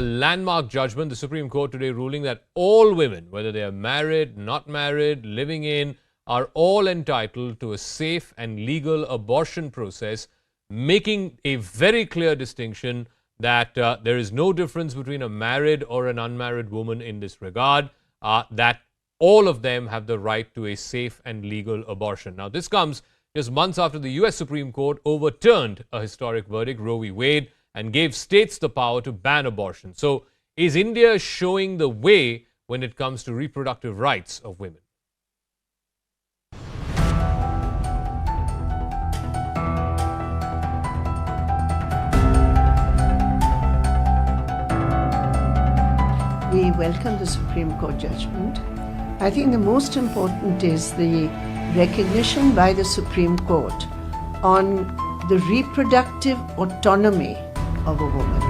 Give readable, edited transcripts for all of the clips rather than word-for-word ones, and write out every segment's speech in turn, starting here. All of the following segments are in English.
landmark judgment. The Supreme Court today ruling that all women, whether they are married, not married, living in, are all entitled to a safe and legal abortion process, making a very clear distinction that there is no difference between a married or an unmarried woman in this regard, that all of them have the right to a safe and legal abortion. Now, this comes just months after the U.S. Supreme Court overturned a historic verdict, Roe v. Wade, and gave states the power to ban abortion. So, is India showing the way when it comes to reproductive rights of women? We welcome the Supreme Court judgment. I think the most important is the recognition by the Supreme Court on the reproductive autonomy of a woman.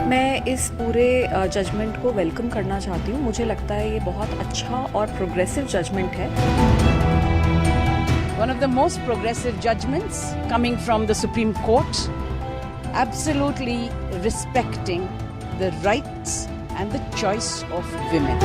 मैं इस पूरे judgement को welcome करना चाहती हूँ. मुझे लगता है ये बहुत अच्छा और प्रोग्रेसिव जजमेंट है. One of the most progressive judgments coming from the Supreme Court, absolutely respecting the rights and the choice of women.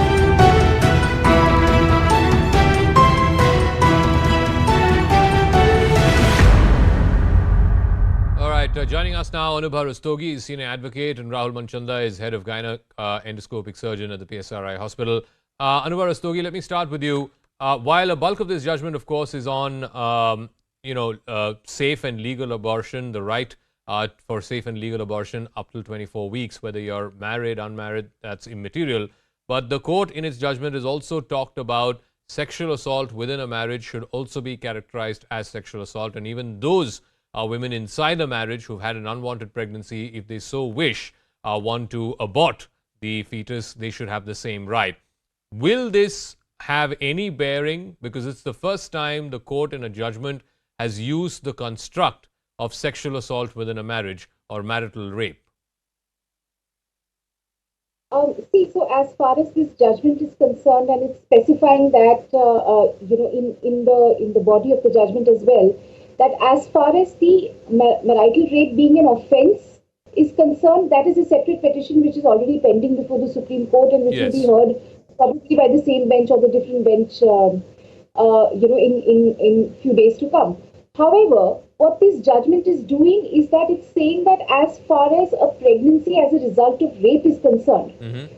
Joining us now, Anubha Rastogi is senior advocate, and Rahul Manchanda is head of endoscopic surgeon at the PSRI hospital. Anubha Rastogi, let me start with you. While a bulk of this judgment, of course, is on safe and legal abortion, the right for safe and legal abortion up till 24 weeks, whether you're married, unmarried, that's immaterial. But the court in its judgment has also talked about sexual assault within a marriage should also be characterized as sexual assault, and even those women inside a marriage who've had an unwanted pregnancy, if they so wish, want to abort the fetus, they should have the same right. Will this have any bearing? Because it's the first time the court in a judgment has used the construct of sexual assault within a marriage or marital rape. So as far as this judgment is concerned, and it's specifying that in the body of the judgment as well, that as far as the marital rape being an offence is concerned, that is a separate petition which is already pending before the Supreme Court, and which will be heard probably by the same bench or the different bench, in few days to come. However, what this judgment is doing is that it's saying that as far as a pregnancy as a result of rape is concerned,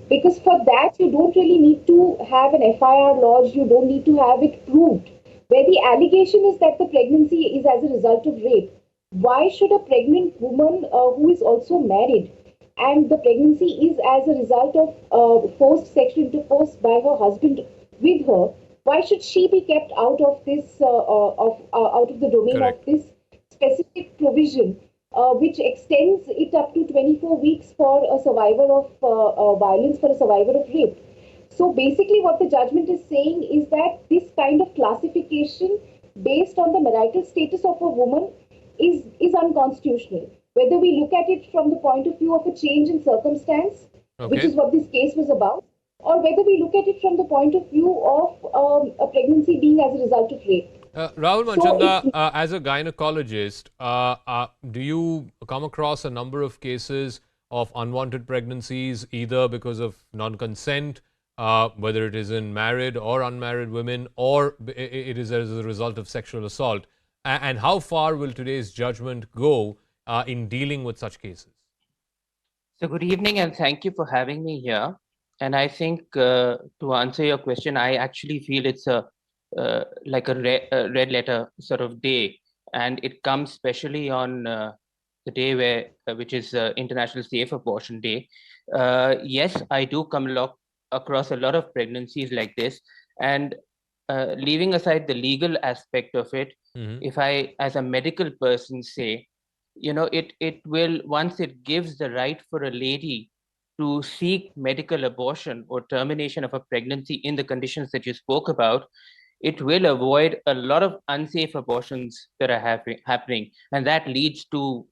because for that you don't really need to have an FIR lodged, you don't need to have it proved. Where the allegation is that the pregnancy is as a result of rape, why should a pregnant woman who is also married and the pregnancy is as a result of forced sexual intercourse by her husband with her, why should she be kept out of this, out of the domain of this specific provision, which extends it up to 24 weeks for a survivor of violence, for a survivor of rape? So basically what the judgment is saying is that this kind of classification based on the marital status of a woman is unconstitutional. Whether we look at it from the point of view of a change in circumstance, which is what this case was about, or whether we look at it from the point of view of a pregnancy being as a result of rape. Rahul Manchanda, as a gynecologist, do you come across a number of cases of unwanted pregnancies, either because of non-consent, whether it is in married or unmarried women, or it is as a result of sexual assault? And how far will today's judgment go in dealing with such cases? So good evening, and thank you for having me here. And I think to answer your question, I actually feel it's a like a red letter sort of day, and it comes especially on the day which is International Safe Abortion Day. Yes, I do come across a lot of pregnancies like this, and leaving aside the legal aspect of it, if I, as a medical person, say, it will, once it gives the right for a lady to seek medical abortion or termination of a pregnancy in the conditions that you spoke about, it will avoid a lot of unsafe abortions that are happening. And that leads to,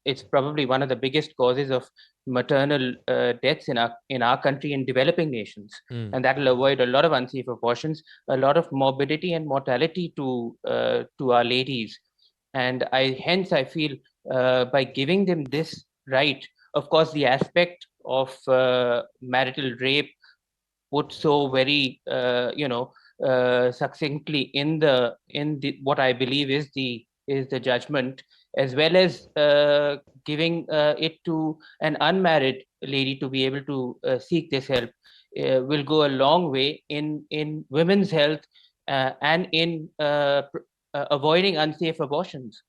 it's probably one of the biggest causes of maternal deaths in our country in developing nations. And that will avoid a lot of unsafe abortions, a lot of morbidity and mortality to our ladies. And hence I feel by giving them this right. Of course, the aspect of marital rape put so very succinctly in the what I believe is the judgment, as well as giving it to an unmarried lady to be able to seek this help, will go a long way in women's health and in avoiding unsafe abortions.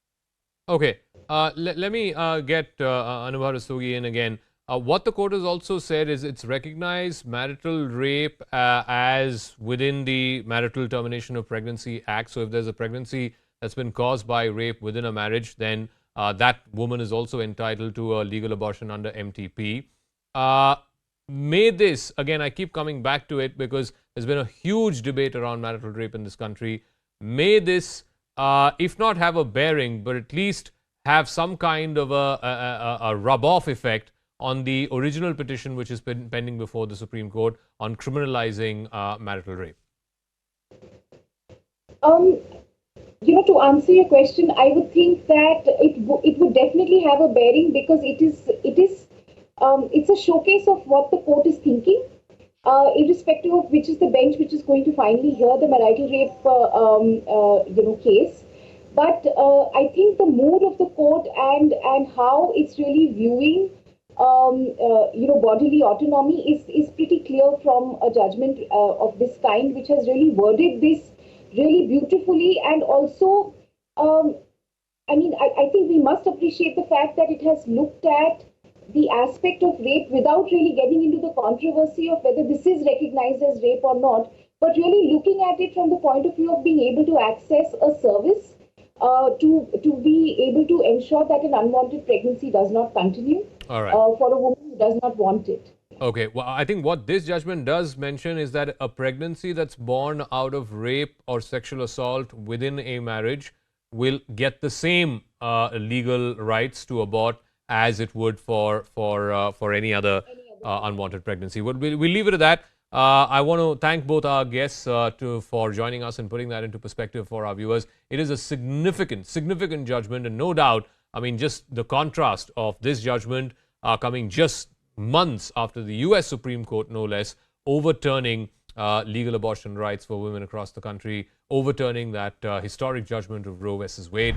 Okay. Let me get Anubhav Rastogi in again. What the court has also said is it's recognized marital rape as within the Marital Termination of Pregnancy Act. So if there's a pregnancy that's been caused by rape within a marriage, then that woman is also entitled to a legal abortion under MTP. May this, again, I keep coming back to it because there's been a huge debate around marital rape in this country. May this, if not have a bearing, but at least have some kind of a rub-off effect on the original petition which is pending before the Supreme Court on criminalizing marital rape? To answer your question, I would think that it would definitely have a bearing, because it's a showcase of what the court is thinking, irrespective of which is the bench which is going to finally hear the marital rape case. But I think the mood of the court and how it's really viewing bodily autonomy is pretty clear from a judgment of this kind, which has really worded this really beautifully. And also, I think we must appreciate the fact that it has looked at the aspect of rape without really getting into the controversy of whether this is recognized as rape or not, but really looking at it from the point of view of being able to access a service, to be able to ensure that an unwanted pregnancy does not continue. All right. For a woman who does not want it. Okay, well, I think what this judgment does mention is that a pregnancy that's born out of rape or sexual assault within a marriage will get the same legal rights to abort as it would for any other unwanted pregnancy. We'll leave it at that. I want to thank both our guests for joining us and putting that into perspective for our viewers. It is a significant judgment, and no doubt, I mean, just the contrast of this judgment coming just months after the US Supreme Court, no less, overturning legal abortion rights for women across the country, overturning that historic judgment of Roe versus Wade.